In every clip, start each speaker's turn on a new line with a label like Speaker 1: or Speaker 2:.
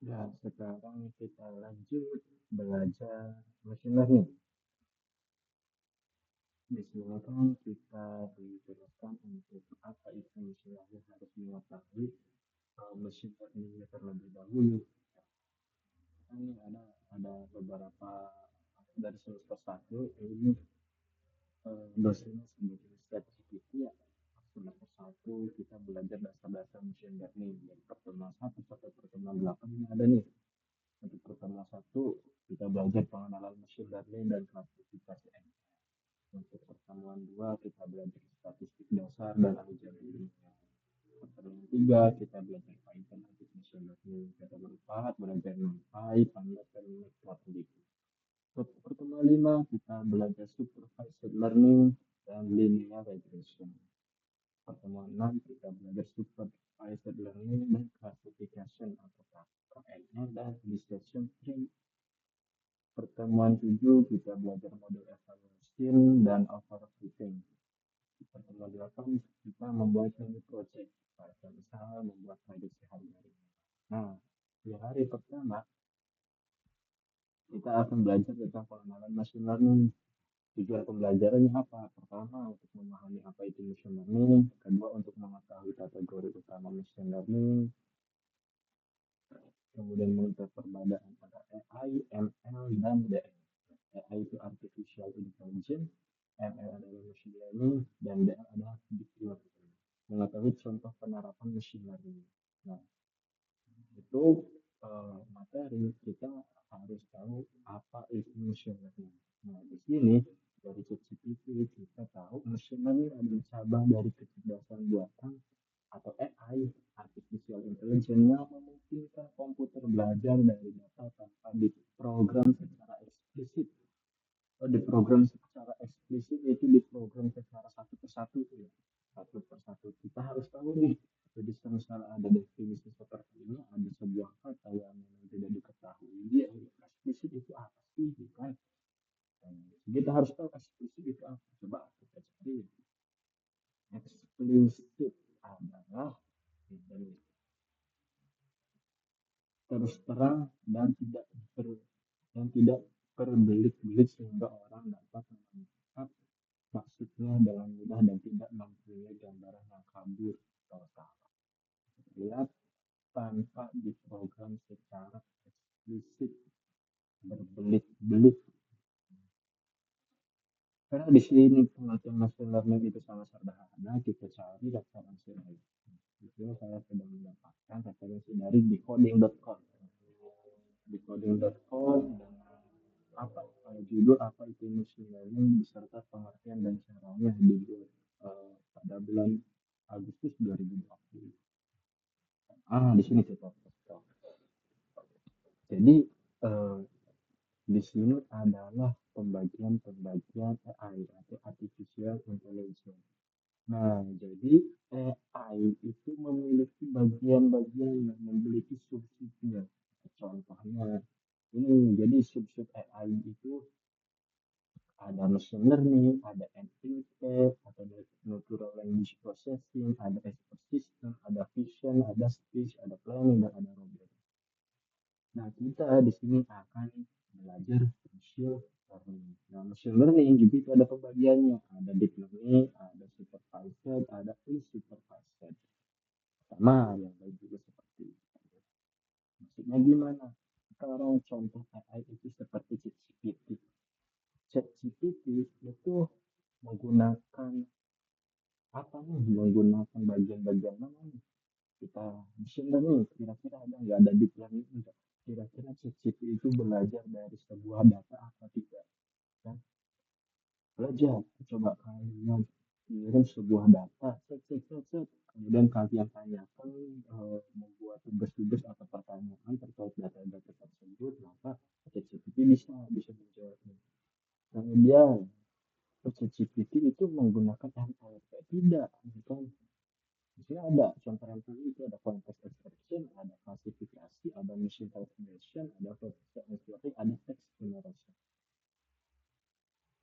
Speaker 1: Ya, sekarang kita lanjut belajar machine learning. Di sini kan kita dijelaskan untuk apa itu machine learning harus mengetahui machine learning terlebih dahulu. Ini ada beberapa dari semester satu ini dosennya sebagai statistik ya. Semester satu kita belajar dasar-dasar machine learning dari pertemuan satu sampai pertemuan 8 ini ada nih. Untuk pertemuan satu kita belajar pengenalan machine learning dan klasifikasi. Untuk pertemuan 2 kita belajar statistik dasar dan aljabar. Pertemuan 3 kita belajar Python untuk machine learning. Pertemuan 4 belajar NumPy, Pandas, dan Matplotlib. Pertemuan 5 kita belajar supervised learning dan linear regression. Pertemuan 6 kita belajar supervised learning dan classification atau KNN dan decision tree. Pertemuan 7 kita belajar model evaluation dan overfitting. Pertemuan 8 kita membuat mini project. Misalnya membuat prediksi harga. Nah, di hari pertama kita akan belajar tentang pengenalan machine learning. Tujuan pembelajarannya apa? Pertama, untuk memahami apa itu machine learning. Kedua, untuk mengetahui kategori utama machine learning. Kemudian monitor perbedaan antara AI, ML, dan DM. AI itu Artificial Intelligence, ML adalah Machine Learning, dan DM adalah Deep Learning. Mengetahui contoh penerapan Machine Learning. Nah, itu materi kita harus tahu apa itu machine learning. Nah, di sini dari ChatGPT kita tahu machine learning adalah cabang dari kecerdasan buatan atau AI, artificial intelligence, yang memungkinkan komputer belajar dari data tanpa diprogram secara eksplisit. Diprogram secara eksplisit itu diprogram secara satu persatu ya. Satu persatu kita harus tahu nih. Jadi misalnya ada definisi seperti ini, ada sebuah kata yang memang tidak diketahui, dia eksplisit itu apa sih, kan? Kita harus tahu eksplisit itu apa. Coba kita cari. Eksplisit adalah terus terang dan tidak berbelit-belit sehingga orang dapat menangkap maksudnya dengan mudah dan tidak mempunyai gambaran yang kabur atau salah. Lihat tanpa diprogram secara eksplisit berbelit-belit. Karena di sini pengertian machine learning itu sangat sederhana, kita cari referensi lain. Itu saya sudah mendapatkan referensi dari decoding.com. Decoding.com dan apa judul apa itu machine learning beserta pengertian dan caranya dibuat pada bulan Agustus 2020. Di sini kita foto. Jadi di sini adalah pembagian AI atau artificial intelligence. Nah, jadi AI itu memiliki bagian-bagian yang memiliki subsubnya. Contohnya ini, jadi subsub AI itu ada machine learning, ada NLP, ada natural language processing, ada expert system, ada vision, ada speech, ada planning, dan ada robot. Nah, kita di sini akan belajar machine learning. Nah, machine learning juga itu ada pembagiannya. Ada deep learning, ada supervised, ada unsupervised. Sama yang baik juga seperti itu. Maksudnya gimana? Sekarang contoh AI itu seperti ChatGPT. ChatGPT itu menggunakan apa nih? Menggunakan bagian-bagian mana nih? Kita machine learning, kira-kira ada nggak, ada deep learning enggak? Kira-kira ChatGPT itu belajar dari sebuah data apa tidak? Kan? Belajar. Coba kalian kirim sebuah data, kemudian kalian tanyakan, membuat tugas-tugas atau pertanyaan terkait data-data tersebut, maka ChatGPT bisa menjawabnya. Kemudian ChatGPT itu menggunakan NLP tidak, bukan? Di sini ada contoh NLP itu ada context extraction, ada klasifikasi, ada machine recognition, ada process networking, ada text generation.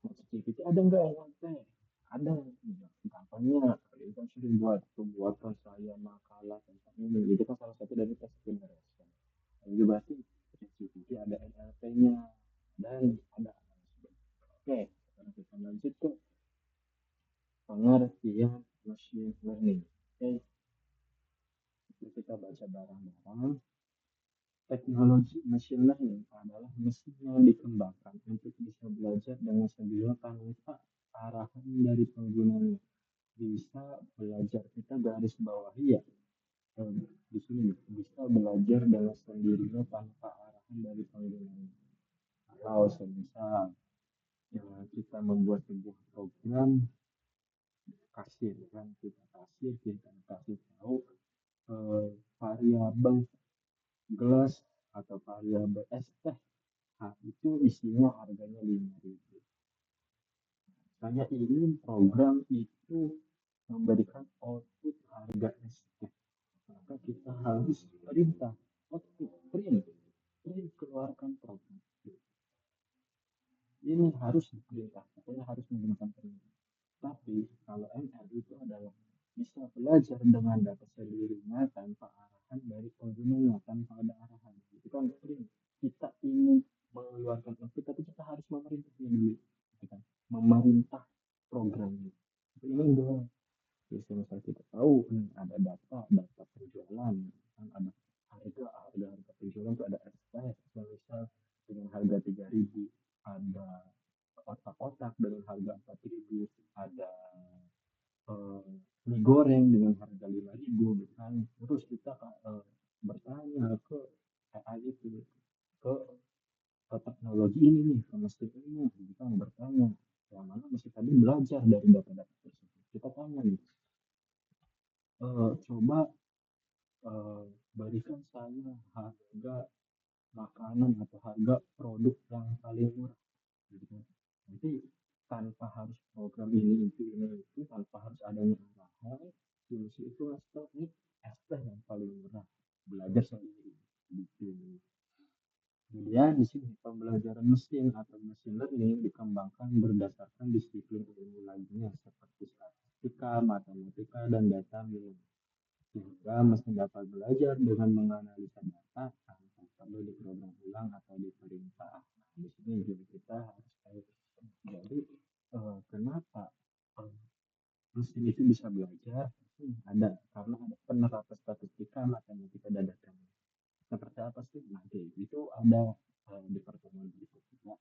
Speaker 1: ChatGPT ada nggak NLP? Ada. Gampangnya kalian kan sering buatkan saya makalah tentang ini, itu kan salah satu dari text generation. Juga barang-barang, teknologi machine learning adalah mesin yang dikembangkan untuk bisa belajar dengan sendiri tanpa arahan dari penggunanya. Bisa belajar, kita garis bawahi ya, di sini bisa belajar dengan sendirinya tanpa arahan dari penggunanya. Kalau semisal ya, kita membuat sebuah program kasir kan, kita kasih tahu variabel gelas atau variabel es teh, nah itu isinya harganya 5.000. Saya ingin program itu memberikan output harga es teh, maka kita harus perintah output print keluarkan program. Ini harus diperintah, pokoknya harus menggunakan perintah. Tapi kalau ML itu adalah bisa belajar dengan data sendirinya tanpa arahan dari penggunanya, tanpa ada arahan. Itu kan print. Kita ingin mengeluarkan output, tapi kita harus memerintahnya dulu. Gitu kan? Memerintah programnya. Ini dong. Jadi misal kita tahu ada data penjualan, kan ada harga penjualan itu ada SPH, misal dengan harga 3.000, ada otak-otak dengan harga 4.000, ada mie goreng dengan harga 5.000 misalnya. Terus kita bertanya ke AI itu, ke teknologi ini nih, ke mesin ini, kita bertanya yang mana mesti tadi belajar dari data-data tersebut. Kita tanya nih, coba berikan saya harga makanan atau harga produk yang paling murah, gitu kan. Nanti tanpa harus program ini itu tanpa harus adanya arahan, solusi itu ngasih ini es teh yang paling murah, belajar sendiri gitu. Kemudian di sini pembelajaran mesin atau machine learning dikembangkan berdasarkan disiplin ilmu lainnya seperti statistika, matematika, dan data milik, sehingga mesin dapat belajar dengan menganalisa data tanpa perlu diprogram ulang atau diperintah. Nah, di sini juga kita harus tahu. Jadi kenapa mesin itu bisa belajar? Ada karena ada penerapan statistika, matematika, dan data. Seperti apa sih? Nanti itu ada di pertemuan berikutnya.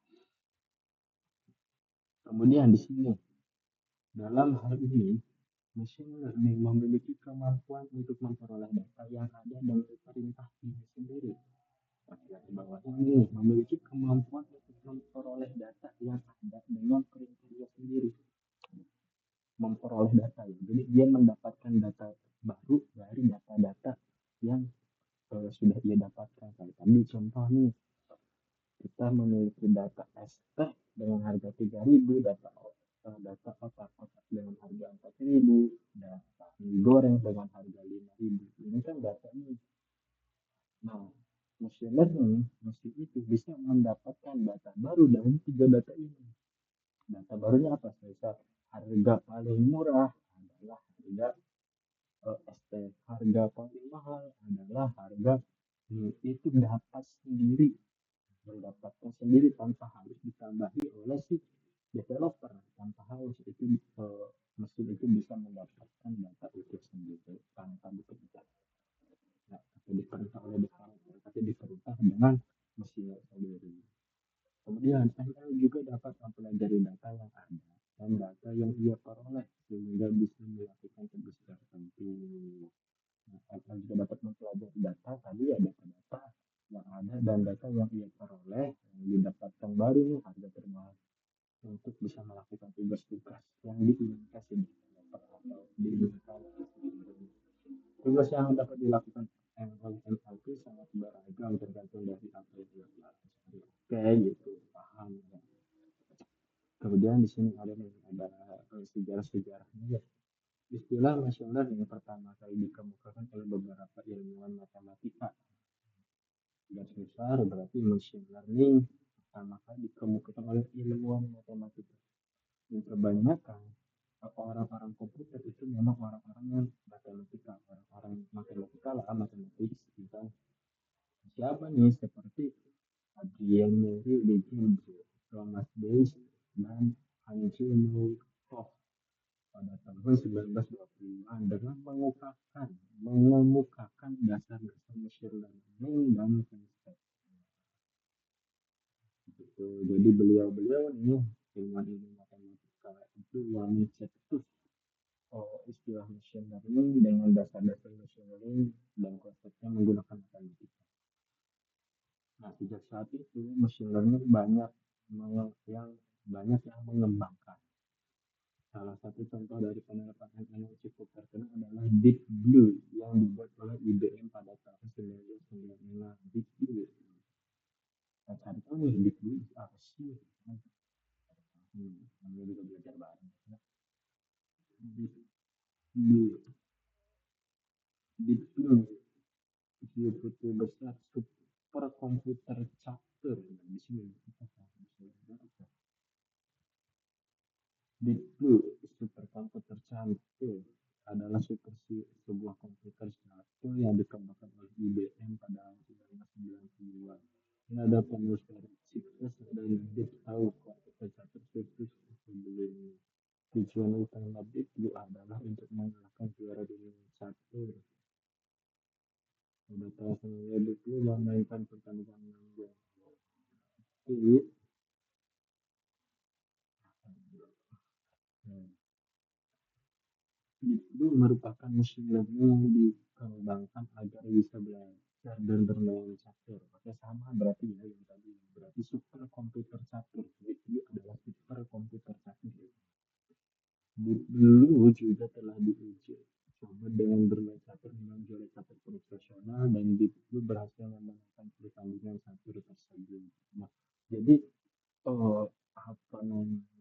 Speaker 1: Kemudian di sini dalam hal ini machine learning memiliki kemampuan untuk memperoleh data yang ada dan diperintah diri sendiri. Pada di bawah ini memiliki kemampuan untuk memperoleh data yang ada dengan perintah dia sendiri. Memperoleh data ya. Jadi dia mendapatkan data baru dari data-data yang sudah ia dapatkan. Kayak tadi contoh nih, kita memiliki data es teh dengan harga 3.000, data otak-otak dengan harga 4.000, data mie goreng dengan harga 5.000. Ini kan data ini. Nah, machine learning mesin itu bisa mendapatkan data baru dari 3 data ini. Data barunya apa? Misal harga paling murah adalah harga es teh, harga paling mahal adalah harga itu dapat sendiri, mendapatkan sendiri tanpa harus ditambahi oleh si developer, tanpa harus itu mesin itu bisa mendapatkan data itu sendiri tanpa diperintah. Nah, atau diperintah oleh developer, tapi diperintah dengan mesinnya sendiri. Kemudian ML juga dapat mempelajari data yang ada dan data yang ia peroleh sehingga bisa melakukan tugas tertentu. Nah, ML juga dapat mempelajari data tadi ya, data-data yang ada dan data yang ia peroleh yang didapatkan baru nih harga termahal untuk bisa melakukan tugas-tugas yang diinginkan si developer atau diinginkan. Tugas yang dapat dilakukan oleh ML itu sangat beragam tergantung dari apa yang dilakukan. Oke, gitu, paham ya. Kemudian di sini ada sejarah-sejarahnya ya. Istilah machine learning pertama kali dikemukakan oleh beberapa ilmuwan matematika. Garis besar berarti machine learning pertama kali dikemukakan oleh ilmuwan matematika. Yang kebanyakan orang-orang komputer itu memang orang-orang yang matematika, orang-orang matematika lah, matematik. Siapa nih? Seperti Adrian Neri, Legendre, Thomas Bayes, dan Angelo Fox pada tahun 1920-an dengan mengemukakan dasar-dasar machine learning dengan dasar-dasar machine learning dan konsepnya menggunakan matematika. Nah, sejak saat itu machine learning yang banyak yang mengembangkan. Salah satu contoh dari penerapan yang cukup terkenal adalah Deep Blue yang dibuat oleh IBM pada tahun 1996. Deep Blue. Nah, cari tahu nih Deep Blue itu apa sih? Kami juga belajar bareng. Deep Blue. Deep Blue betul besar superkomputer catur. Nah, di sini kita bisa Deep Blue superkomputer catur adalah sebuah komputer catur yang dikembangkan oleh IBM pada tahun 1990-an. Ini ada penulis dari sukses dan Deep tahu komputer catur sukses sebelumnya. Tujuan utama Deep Blue adalah untuk mengalahkan juara dunia catur. Pada tahun 2020 memainkan pertandingan yang itu. Itu merupakan mesin learning yang dikembangkan agar bisa belajar dan bermain catur. Oke, sama berarti ya yang tadi. Berarti super komputer catur. Itu adalah super komputer catur. Dulu juga telah diuji coba dengan bermain catur dengan juara catur profesional dan itu berhasil memenangkan pertandingan catur tersebut. Nah, jadi apa namanya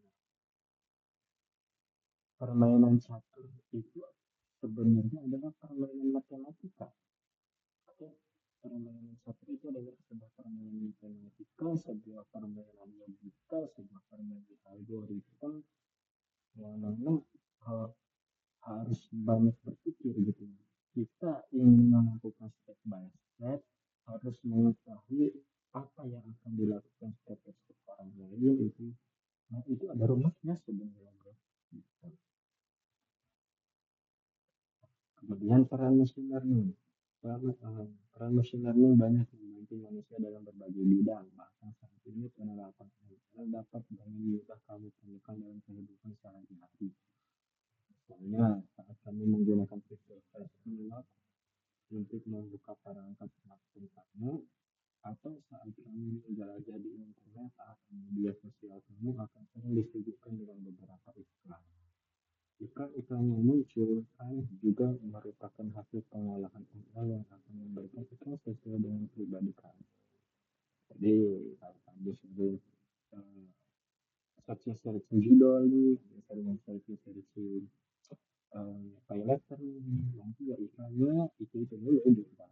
Speaker 1: permainan catur itu sebenarnya adalah permainan matematika. Oke, permainan catur itu adalah sebuah permainan matematika, sebuah permainan logika, sebuah permainan algoritma yang mana uh, harus banyak berpikir gitu. Kita ingin melakukan step by step, harus mengetahui apa yang akan dilakukan step by step orang lain itu. Nah, itu ada rumusnya sebenarnya, bro. Kemudian peran mesin learning. Peran mesin learning banyak membantu manusia dalam berbagai bidang. Bahkan saat ini penerapan AI dapat dengan mudah kamu temukan dalam kehidupan sehari-hari. Misalnya saat kami menggunakan fitur Unlock untuk membuka perangkat smartphone kamu, atau saat kamu menjelajah di internet atau media sosial kamu akan sering disuguhkan dengan beberapa iklan. Iklan-iklan yang muncul kan juga merupakan hasil pengolahan AI yang akan memberikan iklan sesuai dengan pribadi kamu. Jadi kalau kamu sering searching judul nih, sering searching pay letter nih, nanti ya iklannya itu dulu gitu kan.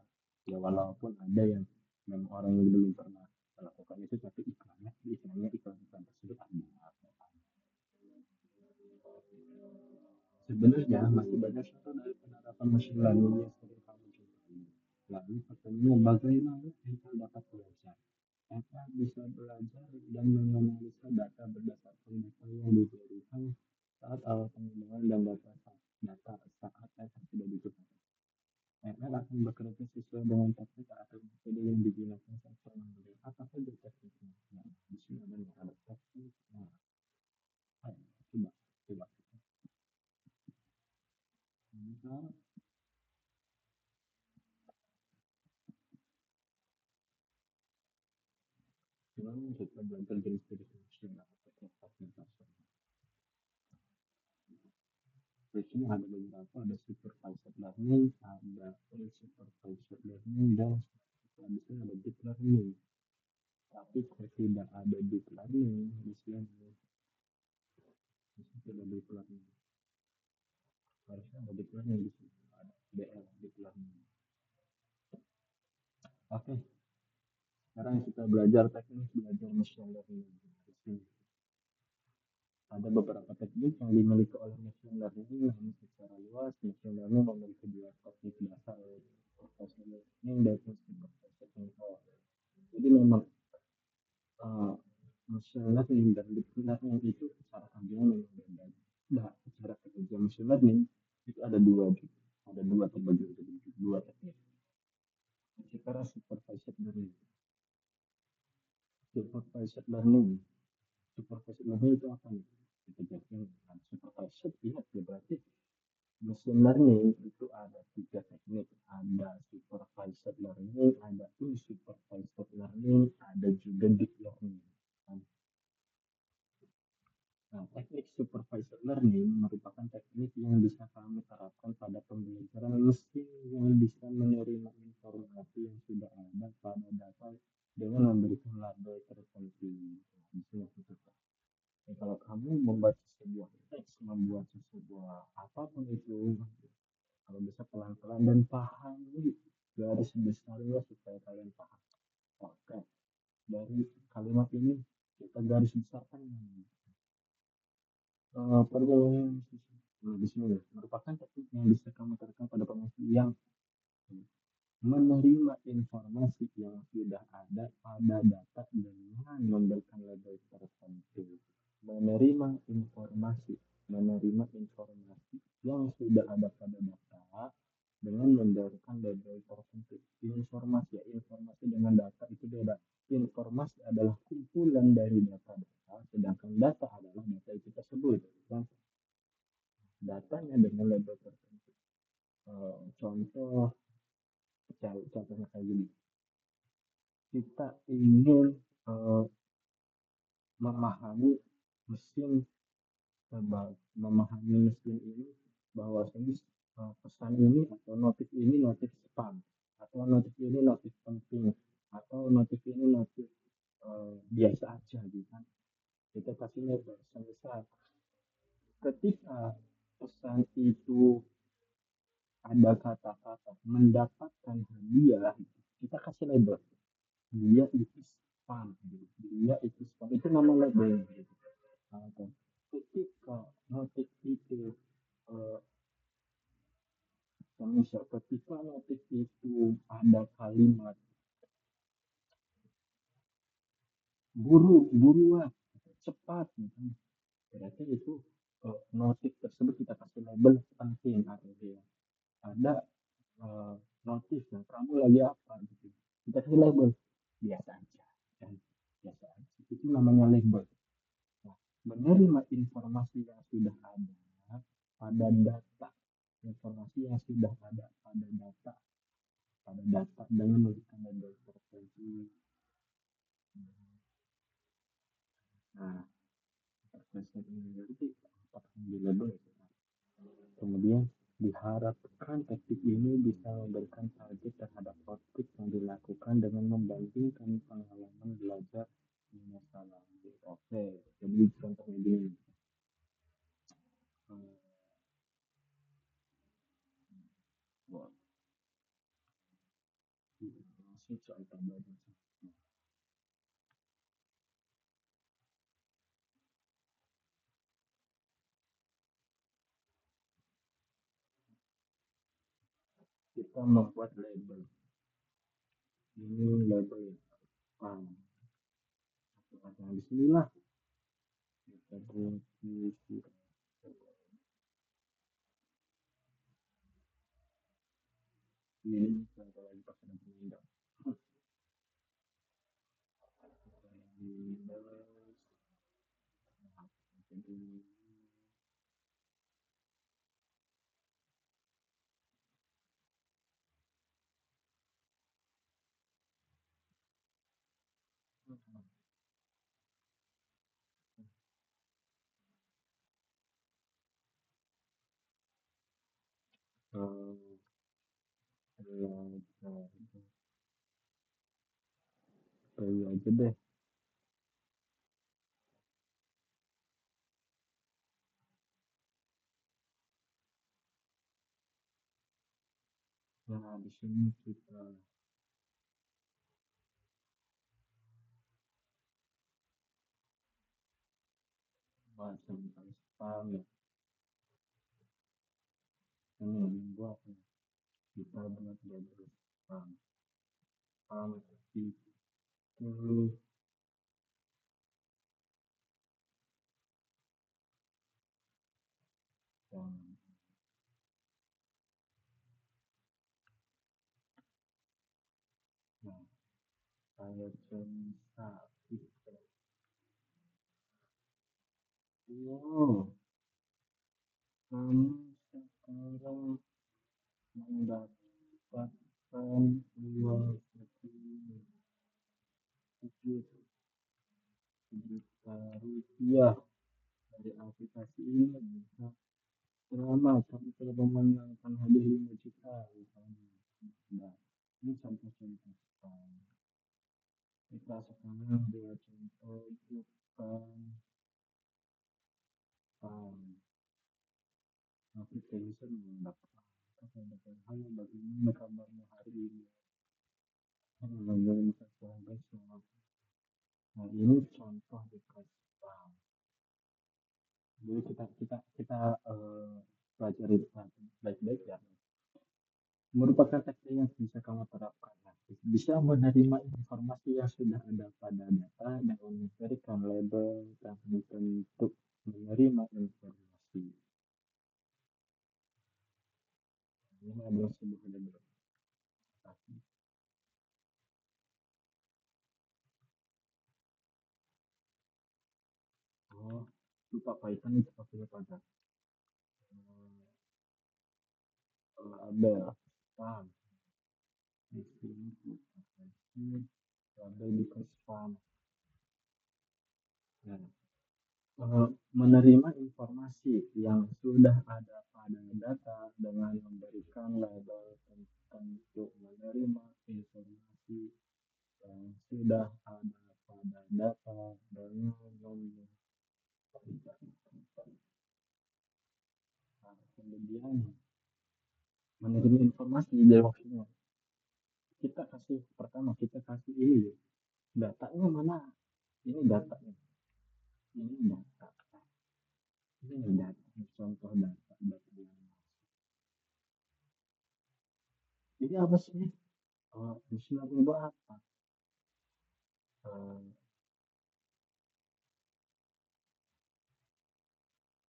Speaker 1: Ya walaupun ada yang memang orang yang belum pernah melakukan itu tapi iklannya iklan tersebut ada. Sebenarnya masih banyak contoh dari penerapan mesin learning yang sering kamu jumpai. Lalu pertanyaannya bagaimana kita dapat belajar? Kita bisa belajar dan menganalisa data berdasarkan data yang diberikan saat awal pengembangan dan data saat data sudah digunakan. ML akan bekerja sesuai dengan teknik atau metode yang digunakan saat pengembangan. Apa saja tekniknya? Nah, di sini ada teknik. Nah, coba, coba. Misal, kita belajar jenis-jenis mesin atau teknik aplikasi. Di sini ada beberapa, ada supervised learning, ada unsupervised learning, dan di sini ada deep learning. Tapi tidak ada deep learning di sini. Di sini tidak deep learning. Harusnya ada deep learning di sini. Ada DL, deep learning. Oke, sekarang kita belajar teknik belajar machine learning. Di sini ada beberapa teknik yang dimiliki oleh machine learning, namun secara luas machine learning memiliki dua teknik dasar, supervised learning dan unsupervised learning. Jadi memang machine learning dan deep learning itu cara kerjanya memang berbeda. Nah, cara kerja machine learning itu ada dua terbagi menjadi dua teknik. Secara supervised learning. Supervised learning. Supervised learning itu apa nih? Kita jelasin supervised ya berarti Machine learning itu ada tiga teknik, ada supervised learning, ada unsupervised learning, ada juga deep learning. Nah, teknik supervised learning merupakan teknik yang bisa kami terapkan pada pembelajaran mesin yang bisa menerima informasi yang sudah ada pada data dengan memberikan label tertentu. Nah, kalau kamu membaca sebuah teks, membuat sebuah apapun itu, kalau bisa pelan-pelan dan pahami garis besarnya supaya kalian paham. Oke, dari kalimat ini kita garis besarkan pergaulan di sini merupakan teknik yang bisa kamu terapkan pada pengusaha yang menerima informasi yang sudah ada pada data dengan memberikan label tertentu. Menerima informasi, menerima informasi yang sudah ada pada data dengan memberikan label tertentu. Informasi, ya, informasi dengan data itu beda. Informasi adalah kumpulan dari data-data, sedangkan data adalah data itu tersebut. Dan datanya dengan label tertentu. Contoh, contohnya kayak gini. Kita ingin uh, memahami mesin memahami mesin ini bahwasanya pesan ini atau notif ini notif spam atau notif ini notif penting atau notif ini notif biasa aja gitu kan, kita kasih label. Misal ketika pesan itu ada kata-kata mendapatkan hadiah, kita kasih label dia itu spam gitu. Dia itu spam, itu nama label gitu. Nah, ketika notif itu uh, misal ketika notif itu ada kalimat buru buruan cepat gitu, berarti itu notif tersebut kita kasih label penting atau dia ada notif ya kamu lagi apa gitu, kita kasih label biasa aja dan biasa aja, itu namanya label. Nah, menerima informasi yang sudah ada pada data, informasi yang sudah ada pada data dengan memberikan label tertentu. Nah, terkesan ini berarti apakah di label itu. Kemudian diharapkan teknik ini bisa memberikan target terhadap output yang dilakukan dengan membandingkan pengalaman belajar di masa lalu. Oke, jadi contohnya gini. Hmm, buat informasi soal pembelajaran. Kita membuat label. Ini label yang di sinilah kita buat ini contoh lagi pakai penyandang. Jadi aja deh. Nah, di sini kita bahas tentang spam ya. Ini yang membuat kita buat label spam. Spam itu yang nah, saya cerita itu. Wow, kamu sekarang orang mendapatkan uang sedikit Rp1 juta dari aplikasi ini bisa selamat kamu telah memenangkan hadiah 5 juta misalnya. Nah, ini contoh-contoh kita sekarang buat contoh bukan application mendapatkan hal bagaimana kabarnya hari ini. Bagaimana sesuatu. Nah, ini contoh dekat jadi kita pelajari baik-baik ya. Merupakan teknik yang bisa kamu terapkan. Nah, bisa menerima informasi yang sudah ada pada data dan memberikan label dan bentuk menerima informasi. Ini adalah sebuah label. Oh, lupa Python itu pakai pada label. Spam. Di sini kita kasih label bukan spam. Nah, menerima informasi yang sudah ada pada data dengan memberikan label tertentu menerima informasi yang sudah ada pada data dengan kemudian menerima informasi dari maksudnya kita kasih pertama kita kasih ini datanya mana ini datanya ini data ini data contoh data ini apa sih machine learning itu apa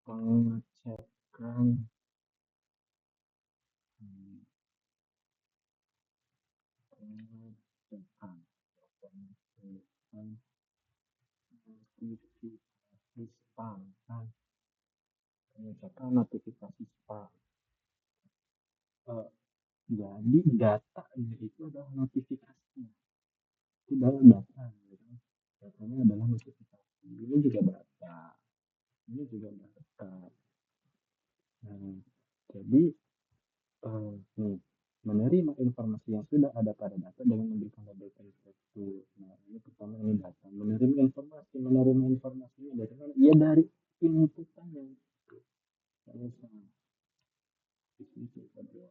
Speaker 1: pengecekan pengecekan notifikasi spam pengecekan notifikasi spam jadi datanya itu adalah notifikasi itu adalah data datanya adalah notifikasi ini juga data nah, jadi menerima informasi yang sudah ada pada data dengan memberikan label tertentu. Nah, ini pertama ini data. Menerima informasinya dari mana? Ya dari inputannya. Misalnya, di situ ada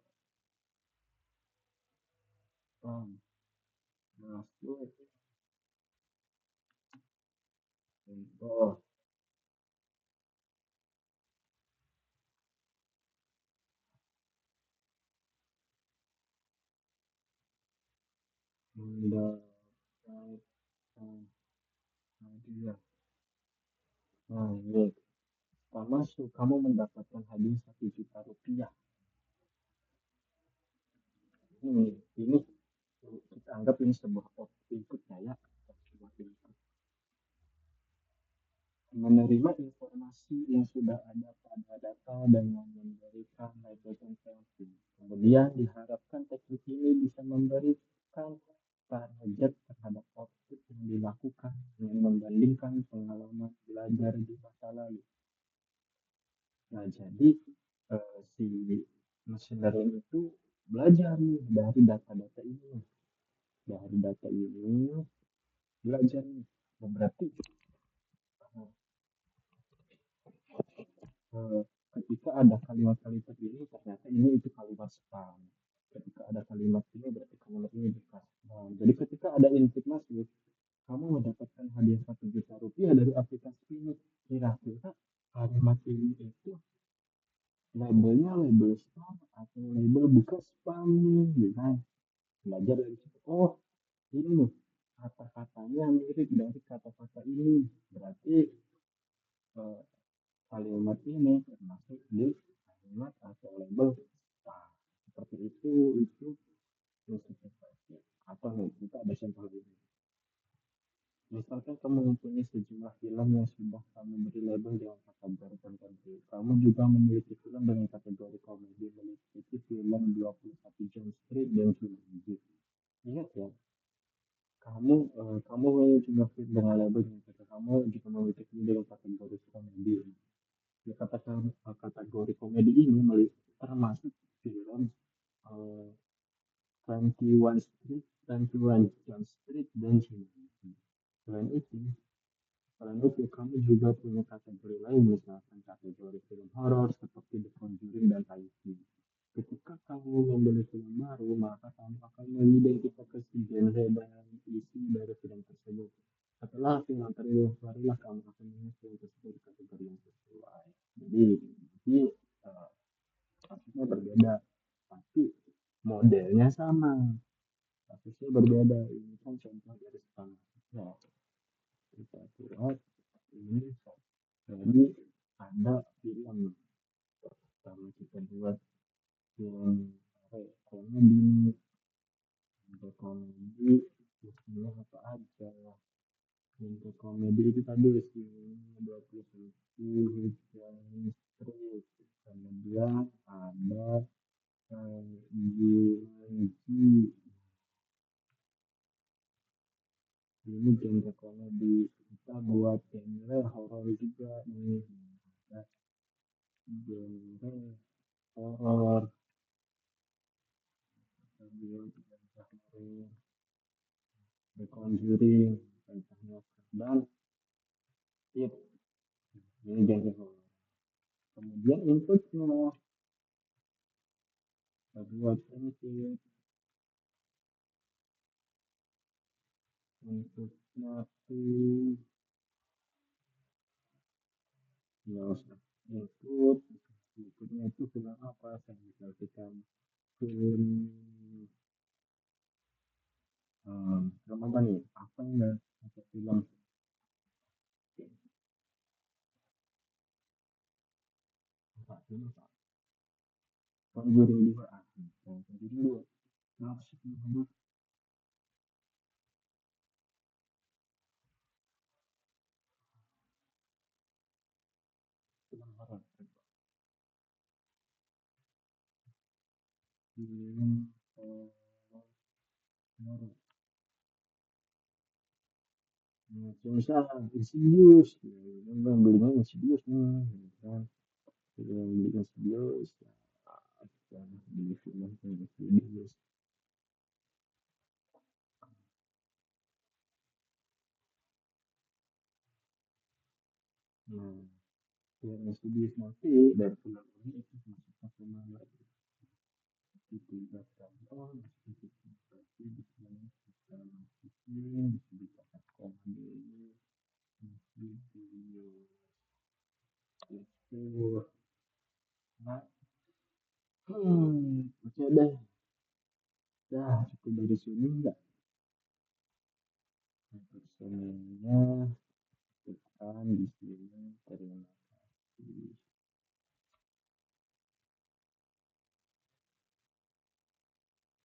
Speaker 1: masuk contoh mendapatkan hadiah. Nah, ini masuk kamu mendapatkan hadiah Rp1 juta. Ini kita anggap ini sebuah input ya. Menerima informasi yang sudah ada pada data dengan memberikan label tertentu. Kemudian diharapkan teknik ini bisa memberikan target terhadap output yang dilakukan dengan membandingkan pengalaman belajar di masa lalu. Nah, jadi si machine learning itu belajar nih dari data-data ini. Dari data ini belajar nih. Berarti ketika ada kalimat-kalimat ini ternyata ini itu kalimat spam. Ketika ada kalimat ini berarti kalimat ini bukan spam. Jadi ketika ada input masuk, kamu mendapatkan hadiah Rp1 juta dari aplikasi ini. Kira-kira kalimat ini itu labelnya label spam atau label bukan spam nih, gitu. Belajar dari situ. Oh, ini nih kata-katanya mirip dari kata-kata ini. Berarti kalimat ini termasuk di kalimat atau label seperti itu notifikasi atau nih kita ada contoh ini Misalkan kamu mempunyai sejumlah film yang sudah kamu beri label dengan kategori tertentu. Kamu juga memiliki film dengan kategori komedi, memiliki film 21 Jump Street dan Jumanji. Ingat ya, kamu cuma film dengan label dengan kata kamu juga memiliki film dengan kategori komedi. Ya, kategori komedi ini termasuk film eh, 21 Street, 21 Jump Street, dan Jumanji. Selain itu, Selain itu, kami juga punya kategori lain, misalkan kategori film horor seperti The Conjuring dan IT. Ketika kamu membeli film baru, maka kamu akan mengidentifikasi genre dan isi dari film tersebut. Setelah film tersebut, barulah kamu akan memilih film tersebut di kategori yang sesuai. Jadi kasusnya berbeda, tapi modelnya sama. Kasusnya berbeda. Ini kan contoh dari setengah. Ya, kita lihat ini. Jadi ada film pertama kita buat film apa ya, komedi, komedi, isinya apa aja. Untuk komedi itu tadi isinya 21 Hujan Street. Kemudian ada Jumanji. Ini genre komedi. Kita buat genre horor juga nih. Ada genre horor. Kemudian genre horor. The Conjuring, tentang dan It. Ini genre horor. Kemudian inputnya kita buat inputnya tuh ya usah input inputnya itu film apa, saya misalkan film film apa nih, apa enggak, atau film apa, film apa, Conjuring 2, Conjuring 2, kenapa sih film horor, film horor. Misal Insidious, yang belinya Insidious nih, gitu kan. Yang beli Insidious, ya, beli film Insidious. Nah, film Insidious nanti dari film ini itu masuk ke film lagi. Itu tiga tahun, itu berarti di sini kita masukin, bisa dikatakan komedi, Insidious itu. Nah, oke deh. Dah, cukup dari sini enggak? Untuk semuanya, tekan di sini. Terima kasih.